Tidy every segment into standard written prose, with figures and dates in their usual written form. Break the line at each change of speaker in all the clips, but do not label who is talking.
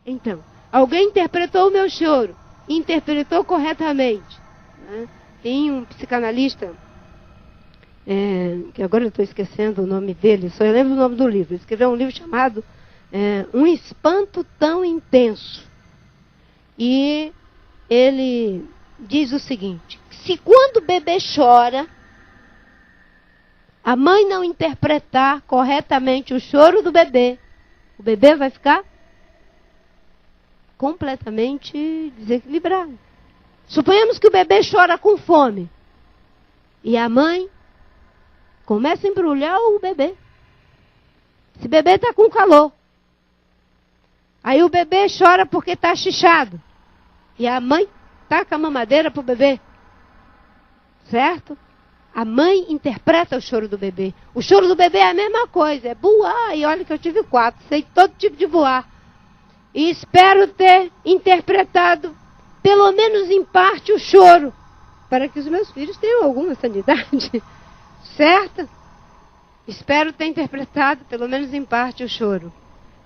Então, alguém interpretou o meu choro, interpretou corretamente, né? Tem um psicanalista, que agora eu estou esquecendo o nome dele, só eu lembro o nome do livro. Ele escreveu um livro chamado Um Espanto Tão Intenso. E ele diz o seguinte: se quando o bebê chora, a mãe não interpretar corretamente o choro do bebê, o bebê vai ficar completamente desequilibrado. Suponhamos que o bebê chora com fome e a mãe começa a embrulhar o bebê. Esse bebê está com calor. Aí o bebê chora porque está chichado. E a mãe taca a mamadeira para o bebê. Certo? A mãe interpreta o choro do bebê. O choro do bebê é a mesma coisa. É voar. E olha que eu tive 4. Sei todo tipo de voar. E espero ter interpretado, pelo menos em parte, o choro. Para que os meus filhos tenham alguma sanidade. Certo? Espero ter interpretado, pelo menos em parte, o choro.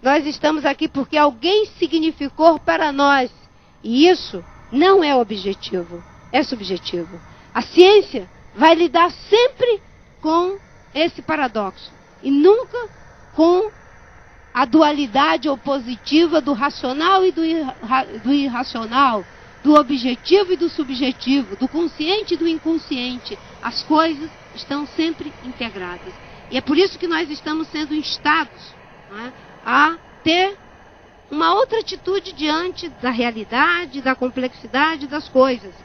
Nós estamos aqui porque alguém significou para nós. E isso não é objetivo, é subjetivo. A ciência vai lidar sempre com esse paradoxo. E nunca com a dualidade opositiva do racional e do irracional, do objetivo e do subjetivo, do consciente e do inconsciente. As coisas estão sempre integradas. E é por isso que nós estamos sendo instados, né, a ter uma outra atitude diante da realidade, da complexidade das coisas.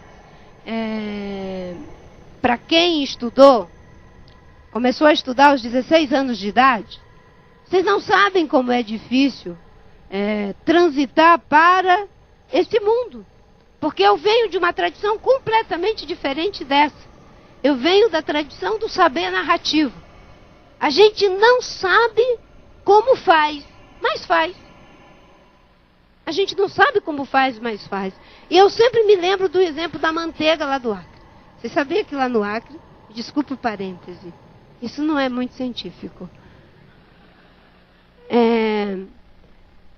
Para quem estudou, começou a estudar aos 16 anos de idade, vocês não sabem como é difícil transitar para esse mundo. Porque eu venho de uma tradição completamente diferente dessa. Eu venho da tradição do saber narrativo. A gente não sabe como faz, mas faz. A gente não sabe como faz, mas faz. E eu sempre me lembro do exemplo da manteiga lá do Acre. Você sabia que lá no Acre, desculpa o parêntese, isso não é muito científico.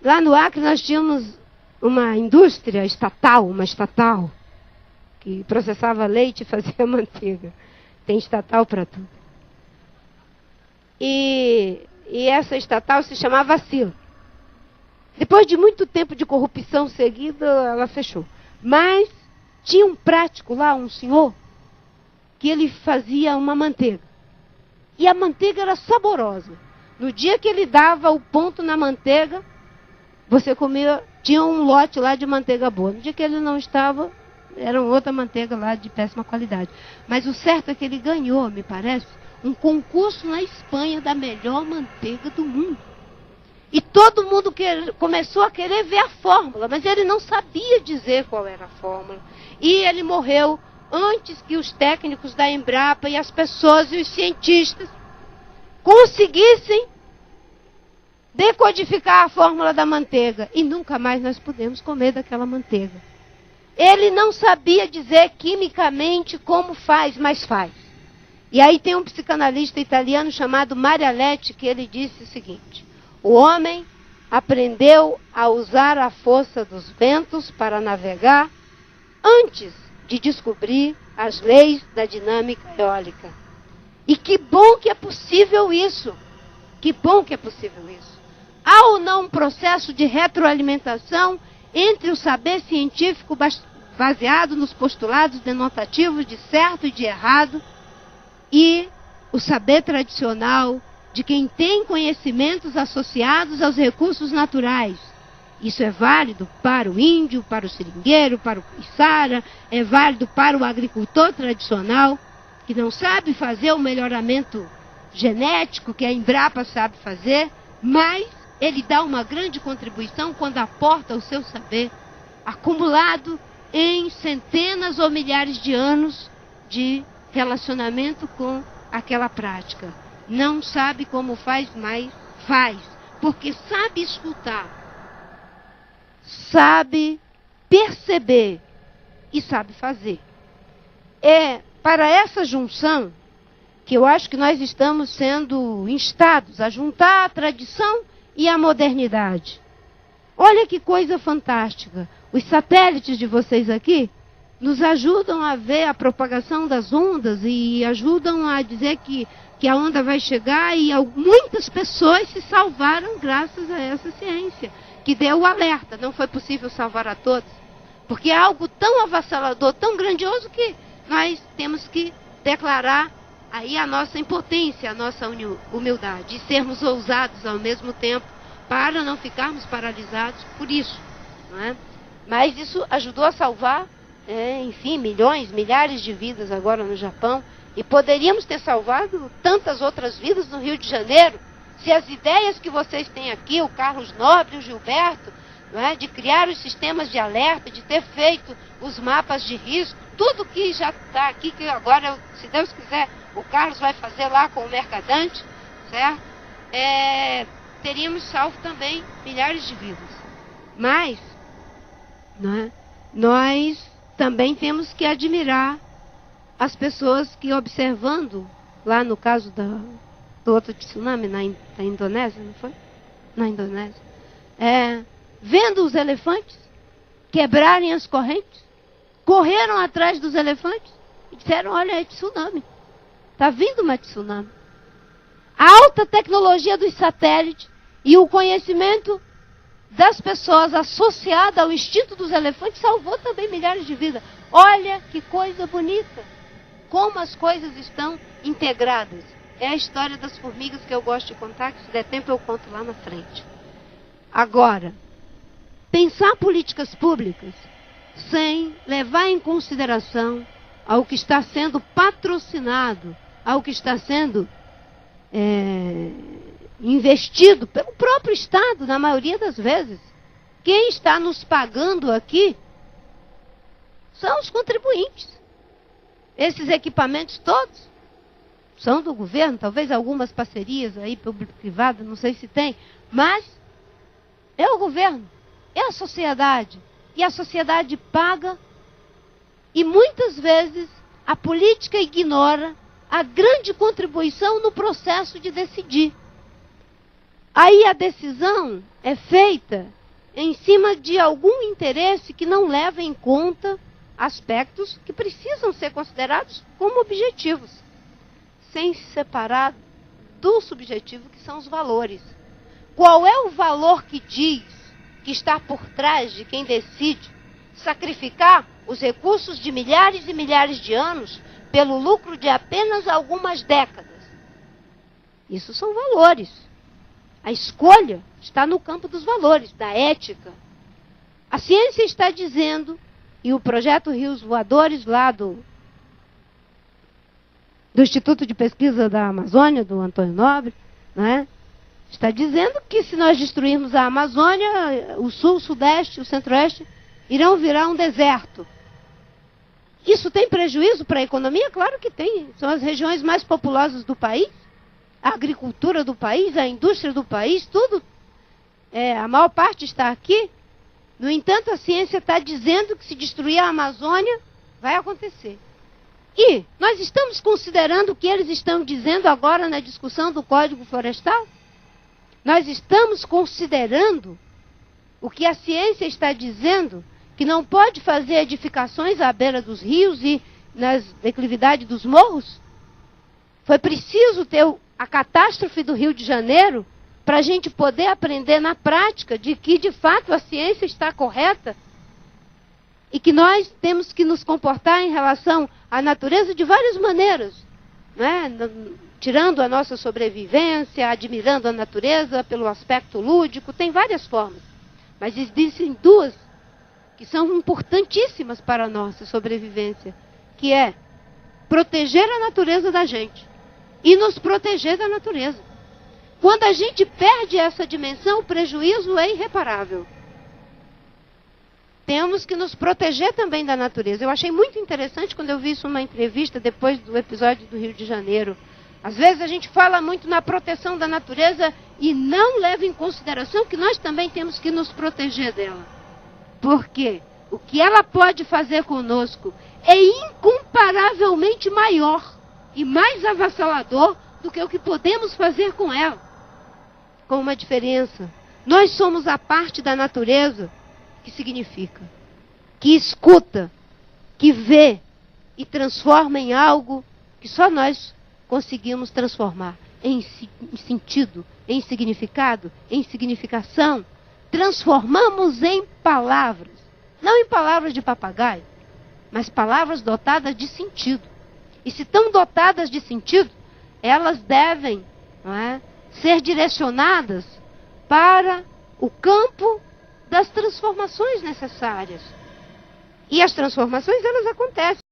Lá no Acre nós tínhamos uma indústria estatal, que processava leite e fazia manteiga. Tem estatal para tudo. E essa estatal se chamava Sila. Depois de muito tempo de corrupção seguida, ela fechou. Mas tinha um prático lá, um senhor, que ele fazia uma manteiga. E a manteiga era saborosa. No dia que ele dava o ponto na manteiga, você comia, tinha um lote lá de manteiga boa. No dia que ele não estava, era outra manteiga lá de péssima qualidade. Mas o certo é que ele ganhou, me parece, um concurso na Espanha da melhor manteiga do mundo. E todo mundo começou a querer ver a fórmula, mas ele não sabia dizer qual era a fórmula. E ele morreu antes que os técnicos da Embrapa e as pessoas e os cientistas conseguissem decodificar a fórmula da manteiga. E nunca mais nós pudemos comer daquela manteiga. Ele não sabia dizer quimicamente como faz, mas faz. E aí tem um psicanalista italiano chamado Marialetti, que ele disse o seguinte: o homem aprendeu a usar a força dos ventos para navegar antes de descobrir as leis da dinâmica eólica. E que bom que é possível isso. Que bom que é possível isso. Há ou não um processo de retroalimentação entre o saber científico baseado nos postulados denotativos de certo e de errado e o saber tradicional de quem tem conhecimentos associados aos recursos naturais. Isso é válido para o índio, para o seringueiro, para o içara, é válido para o agricultor tradicional, que não sabe fazer o melhoramento genético que a Embrapa sabe fazer, mas ele dá uma grande contribuição quando aporta o seu saber, acumulado em centenas ou milhares de anos de relacionamento com aquela prática. Não sabe como faz, mas faz. Porque sabe escutar, sabe perceber e sabe fazer. É para essa junção que eu acho que nós estamos sendo instados a juntar a tradição e a modernidade. Olha que coisa fantástica. Os satélites de vocês aqui nos ajudam a ver a propagação das ondas e ajudam a dizer que a onda vai chegar, e muitas pessoas se salvaram graças a essa ciência, que deu o alerta. Não foi possível salvar a todos, porque é algo tão avassalador, tão grandioso, que nós temos que declarar aí a nossa impotência, a nossa humildade, e sermos ousados ao mesmo tempo, para não ficarmos paralisados por isso, não é? Mas isso ajudou a salvar, enfim, milhões, milhares de vidas agora no Japão, e poderíamos ter salvado tantas outras vidas no Rio de Janeiro, se as ideias que vocês têm aqui, o Carlos Nobre, o Gilberto, não é? De criar os sistemas de alerta, de ter feito os mapas de risco, tudo que já está aqui, que agora, se Deus quiser, o Carlos vai fazer lá com o Mercadante, certo? Teríamos salvo também milhares de vidas. Mas, não é? Nós também temos que admirar as pessoas que, observando, lá no caso do outro tsunami na Indonésia, não foi? Na Indonésia. Vendo os elefantes quebrarem as correntes, correram atrás dos elefantes e disseram: olha, é tsunami. Está vindo uma tsunami. A alta tecnologia dos satélites e o conhecimento das pessoas associada ao instinto dos elefantes salvou também milhares de vidas. Olha que coisa bonita. Como as coisas estão integradas. É a história das formigas que eu gosto de contar, que se der tempo eu conto lá na frente. Agora, pensar políticas públicas sem levar em consideração ao que está sendo patrocinado, ao que está sendo investido pelo próprio Estado, na maioria das vezes. Quem está nos pagando aqui são os contribuintes. Esses equipamentos todos são do governo, talvez algumas parcerias aí público-privadas, não sei se tem, mas é o governo, é a sociedade. E a sociedade paga, e muitas vezes a política ignora a grande contribuição no processo de decidir. Aí a decisão é feita em cima de algum interesse que não leva em conta aspectos que precisam ser considerados como objetivos, sem se separar do subjetivo, que são os valores. Qual é o valor que diz que está por trás de quem decide sacrificar os recursos de milhares e milhares de anos pelo lucro de apenas algumas décadas? Isso são valores. A escolha está no campo dos valores, da ética. A ciência está dizendo, e o projeto Rios Voadores, lá do Instituto de Pesquisa da Amazônia, do Antônio Nobre, né, está dizendo que se nós destruirmos a Amazônia, o sul, o sudeste, o centro-oeste irão virar um deserto. Isso tem prejuízo para a economia? Claro que tem. São as regiões mais populosas do país, a agricultura do país, a indústria do país, tudo. A maior parte está aqui. No entanto, a ciência está dizendo que se destruir a Amazônia, vai acontecer. E nós estamos considerando o que eles estão dizendo agora na discussão do Código Florestal? Nós estamos considerando o que a ciência está dizendo, que não pode fazer edificações à beira dos rios e nas declividades dos morros? Foi preciso ter a catástrofe do Rio de Janeiro para a gente poder aprender na prática de que, de fato, a ciência está correta e que nós temos que nos comportar em relação à natureza de várias maneiras, né? Tirando a nossa sobrevivência, admirando a natureza pelo aspecto lúdico, tem várias formas. Mas existem duas que são importantíssimas para a nossa sobrevivência, que é proteger a natureza da gente e nos proteger da natureza. Quando a gente perde essa dimensão, o prejuízo é irreparável. Temos que nos proteger também da natureza. Eu achei muito interessante quando eu vi isso numa entrevista depois do episódio do Rio de Janeiro. Às vezes a gente fala muito na proteção da natureza e não leva em consideração que nós também temos que nos proteger dela. Porque o que ela pode fazer conosco é incomparavelmente maior e mais avassalador do que o que podemos fazer com ela. Com uma diferença. Nós somos a parte da natureza que significa, que escuta, que vê e transforma em algo que só nós conseguimos transformar em sentido, em significado, em significação. Transformamos em palavras, não em palavras de papagaio, mas palavras dotadas de sentido. E se estão dotadas de sentido, elas devem, não é, ser direcionadas para o campo das transformações necessárias. E as transformações, elas acontecem.